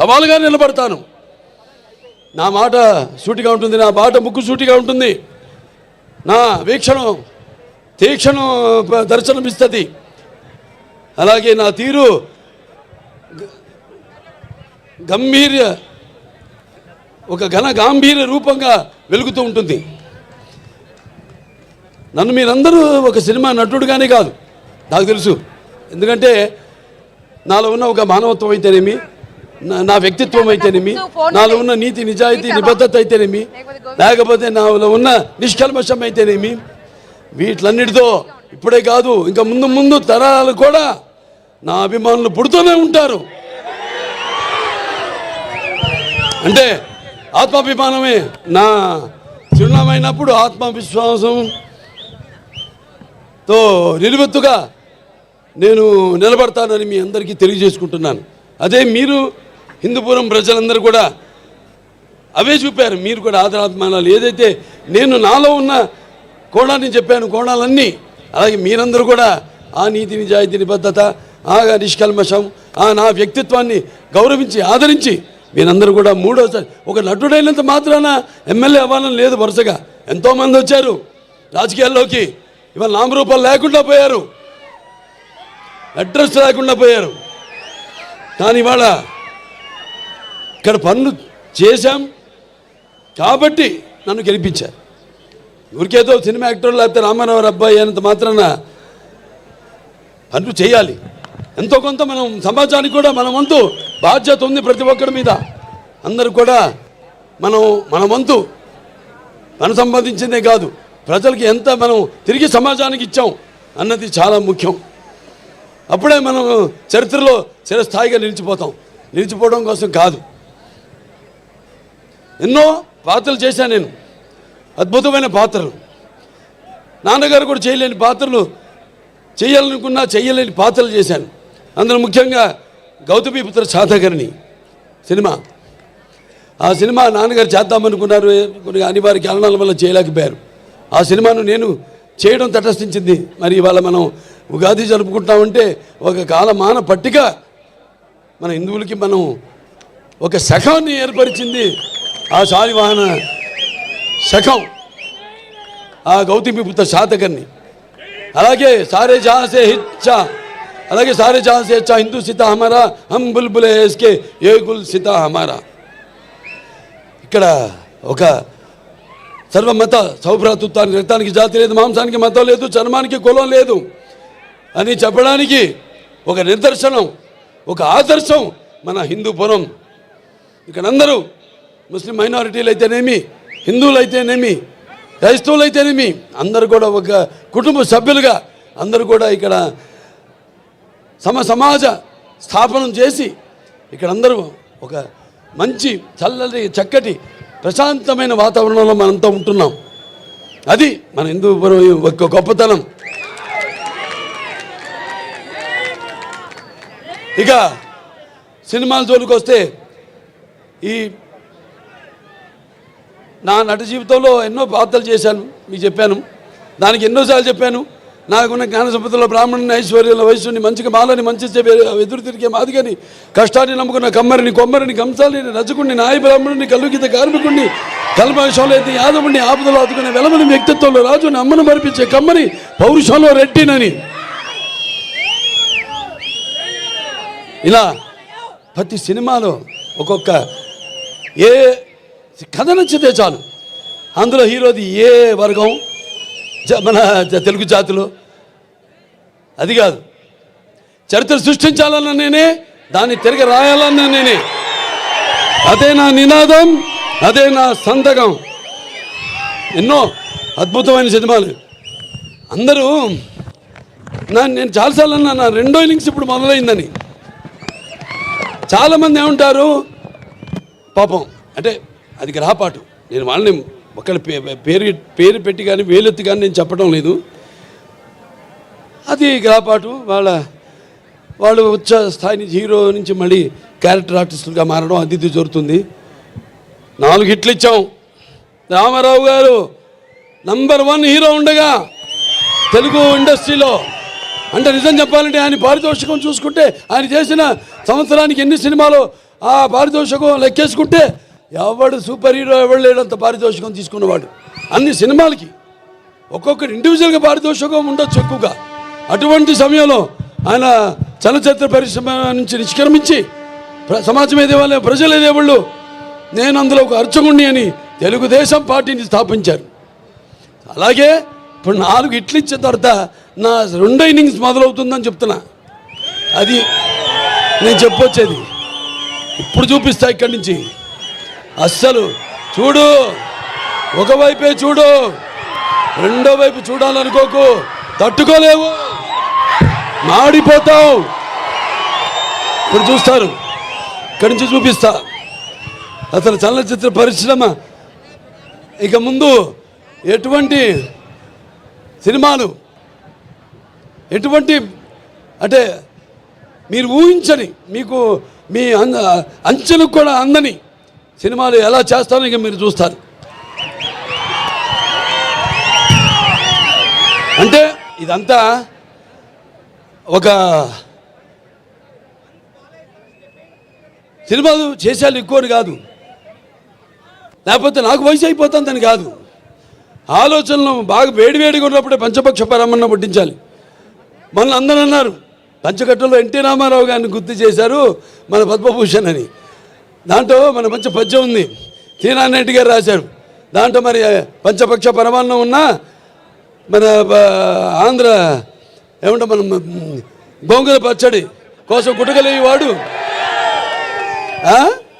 సవాలుగా నిలబడతాను. నా మాట సూటిగా ఉంటుంది, నా బాట ముక్కు సూటిగా ఉంటుంది, నా వీక్షణం తీక్షణం దర్శనమిస్తుంది. అలాగే నా తీరు గంభీర్య ఒక గాంభీర్య రూపంగా వెలుగుతూ ఉంటుంది. నన్ను మీరందరూ ఒక సినిమా నటుడుగానే కాదు నాకు తెలుసు. ఎందుకంటే నాలో ఉన్న ఒక మానవత్వం అయితేనేమి, నా వ్యక్తిత్వం అయితేనేమి, నాలో ఉన్న నీతి నిజాయితీ నిబద్ధత అయితేనేమి, లేకపోతే నాలో ఉన్న నిష్కల్మషం అయితేనేమి, వీటిలన్నిటితో ఇప్పుడే కాదు ఇంకా ముందు ముందు తరాలు కూడా నా అభిమానులు పుడుతూనే ఉంటారు. అంటే ఆత్మాభిమానమే నా చిరునామైనప్పుడు ఆత్మవిశ్వాసంతో నిలువెత్తుగా నేను నిలబడతానని మీ అందరికీ తెలియజేసుకుంటున్నాను. అదే మీరు హిందూపురం ప్రజలందరూ కూడా అవే చూపారు. మీరు కూడా ఆదరాభిమానాలు ఏదైతే నేను నాలో ఉన్న కోణాన్ని చెప్పాను, కోణాలన్నీ అలాగే మీరందరూ కూడా ఆ నీతి నిజాయితీ నిబద్ధత, ఆ నిష్కల్మషం, ఆ నా వ్యక్తిత్వాన్ని గౌరవించి ఆదరించి మీరందరూ కూడా మూడోసారి ఒక నటుడైనంత మాత్రాన ఎమ్మెల్యే అవ్వాలని లేదు. వరుసగా ఎంతోమంది వచ్చారు రాజకీయాల్లోకి, ఇవాళ నామరూపాలు లేకుండా పోయారు, అడ్రస్ లేకుండా పోయారు. కానీ ఇవాళ ఇక్కడ పనులు చేశాం కాబట్టి నన్ను గెలిపించారు. ఊరికేదో సినిమా యాక్టర్ లేకపోతే రామారావు అబ్బాయి అయినంత మాత్రాన పనులు చేయాలి. ఎంతో కొంత మనం సమాజానికి కూడా మన వంతు బాధ్యత ఉంది ప్రతి ఒక్కరి మీద. అందరూ కూడా మన వంతు మనం సంపాదించిందే కాదు, ప్రజలకి ఎంత మనం తిరిగి సమాజానికి ఇచ్చాం అన్నది చాలా ముఖ్యం. అప్పుడే మనం చరిత్రలో చిరస్థాయిగా నిలిచిపోతాం. నిలిచిపోవడం కోసం కాదు. ఎన్నో పాత్రలు చేశాను నేను, అద్భుతమైన పాత్రలు. నాన్నగారు కూడా చేయలేని పాత్రలు, చేయాలనుకున్నా చేయలేని పాత్రలు చేశాను. అందులో ముఖ్యంగా గౌతమిపుత్ర శాతకర్ణి సినిమా. ఆ సినిమా నాన్నగారు చేద్దామనుకున్నారు, కొన్ని అనివార్య కారణాల వల్ల చేయలేకపోయారు. ఆ సినిమాను నేను చేయడం తటస్థించింది. మరి ఇవాళ మనం ఉగాది జరుపుకుంటామంటే ఒక కాలమాన పట్టిక మన హిందువులకి మనం ఒక శకాన్ని ఏర్పరిచింది. ఆ శాలివాహన శకం ఆ గౌతమిపుత్ర శాతకర్ణి. అలాగే సారే జహాసే హిచ్చా, అలాగే సారే జహాసే హచ్చా హిందూ సీతా హమారా, హమ్ బుల్బులే ఇస్కే ఏ గుల్ సీతా హమారా. ఇక్కడ ఒక సర్వమత సౌభ్రాతృత్వానికి, రక్తానికి జాతి లేదు, మాంసానికి మతం లేదు, చర్మానికి కులం లేదు అని చెప్పడానికి ఒక నిదర్శనం, ఒక ఆదర్శం మన హిందూపురం. ఇక్కడ అందరూ ముస్లిం మైనారిటీలు అయితేనేమి, హిందువులు అయితేనేమి, క్రైస్తవులు అయితేనేమి, అందరూ కూడా ఒక కుటుంబ సభ్యులుగా అందరూ కూడా ఇక్కడ సమాజ స్థాపనం చేసి ఇక్కడ అందరూ ఒక మంచి చల్లటి చక్కటి ప్రశాంతమైన వాతావరణంలో మనంతా ఉంటున్నాం. అది మన హిందూపురం ఒక గొప్పతనం. ఇక సినిమాల జోలికి వస్తే ఈ నా నట జీవితంలో ఎన్నో పాత్రలు చేశాను, మీకు చెప్పాను. దానికి ఎన్నోసార్లు చెప్పాను. నాకున్న జ్ఞాన సంపదలో బ్రాహ్మణుని, ఐశ్వర్యంలో వయస్సుని, మంచిగా బాలని, మంచి ఎదురు తిరిగే మాదిగని, కష్టాన్ని నమ్ముకున్న కమ్మరిని, కొమ్మరిని, కంసాలిని, రజకుడిని, నాయ బ్రాహ్మణుని, కల్లుగీత కార్మికుడిని, కల్మషంలో అయితే యాదవుడిని, ఆపదలో ఆదుకునే వెలమని, వ్యక్తిత్వంలో రాజుని, అమ్మను మరిపించే కమ్మని, పౌరుషంలో రెడ్డినని, ఇలా ప్రతి సినిమాలో ఒక్కొక్క ఏ కథ నచ్చితే చాలు అందులో హీరోది ఏ వర్గం మన తెలుగు జాతిలో అది కాదు. చరిత్ర సృష్టించాలన్న నేనే, దాన్ని తిరిగి రాయాలన్న నేనే. అదే నా నినాదం, అదే నా సంతకం. ఎన్నో అద్భుతమైన సినిమాలు. అందరూ నేను చాలాసార్లు అన్నా నా రెండో ఇన్నింగ్స్ ఇప్పుడు మొదలైందని. చాలామంది ఏమంటారు, పాపం అంటే అది గ్రహపాటు. నేను వాళ్ళని ఒకళ్ళ పేరు పెట్టి కానీ వేలెత్తి కానీ నేను చెప్పడం లేదు. అది గ్రహపాటు. వాళ్ళు ఉచ్చ స్థాయి నుంచి హీరో నుంచి మళ్ళీ క్యారెక్టర్ ఆర్టిస్టులుగా మారడం అది ఇది జరుగుతుంది. 4 హిట్లు ఇచ్చాం. రామారావు గారు నంబర్ 1 హీరో ఉండగా తెలుగు ఇండస్ట్రీలో. అంటే నిజం చెప్పాలంటే ఆయన పారితోషికం చూసుకుంటే ఆయన చేసిన సంవత్సరానికి ఎన్ని సినిమాలు ఆ పారితోషికం లెక్కేసుకుంటే ఎవడు సూపర్ హీరో ఎవడు లేడంత పారితోషికం తీసుకున్నవాడు. అన్ని సినిమాలకి ఒక్కొక్కటి ఇండివిజువల్గా పారితోషికం ఉండొచ్చు ఎక్కువగా. అటువంటి సమయంలో ఆయన చలనచిత్ర పరిశ్రమ నుంచి నిష్క్రమించి సమాజం ఏదేవాళ్ళ ప్రజలు ఏదేవాళ్ళు నేను అందులో ఒక అర్చకుణ్ణి అని తెలుగుదేశం పార్టీని స్థాపించారు. అలాగే ఇప్పుడు 4 ఇట్లు ఇచ్చిన తర్వాత నా 2వ ఇన్నింగ్స్ మొదలవుతుందని చెప్తున్నా. అది నేను చెప్పొచ్చేది. ఇప్పుడు చూపిస్తా ఇక్కడి నుంచి. అస్సలు చూడు, ఒకవైపే చూడు, రెండో వైపు చూడాలనుకోకు, తట్టుకోలేవు, మాడిపోతావు. ఇప్పుడు చూస్తారు, ఇక్కడి నుంచి చూపిస్తా. అసలు చలనచిత్ర పరిశ్రమ ఇక ముందు ఎటువంటి సినిమాలు, ఎటువంటి అంటే మీరు ఊహించని, మీకు మీ అంచెలకు కూడా అందని సినిమాలు ఎలా చేస్తారో ఇక మీరు చూస్తారు. అంటే ఇదంతా ఒక సినిమాలు చేసేయాలి ఎక్కువని కాదు, లేకపోతే నాకు వయసు అయిపోతుందని కాదు. ఆలోచనలు బాగా వేడివేడిగా ఉన్నప్పుడే పంచపక్ష పరమన్న పట్టించాలి. మన అందరూ అన్నారు పంచకట్టులో ఎన్టీ రామారావు గారిని గుర్తు చేశారు మన పద్మభూషణ్ అని. దాంట్లో మన మంచి పద్యం ఉంది, తీనారెడ్డి గారు రాశారు. దాంట్లో మరి పంచపక్ష పరమాన్నం ఉన్నా మన ఆంధ్ర ఏమంటే మనం గోంగూర పచ్చడి కోసం గుటకలేవాడు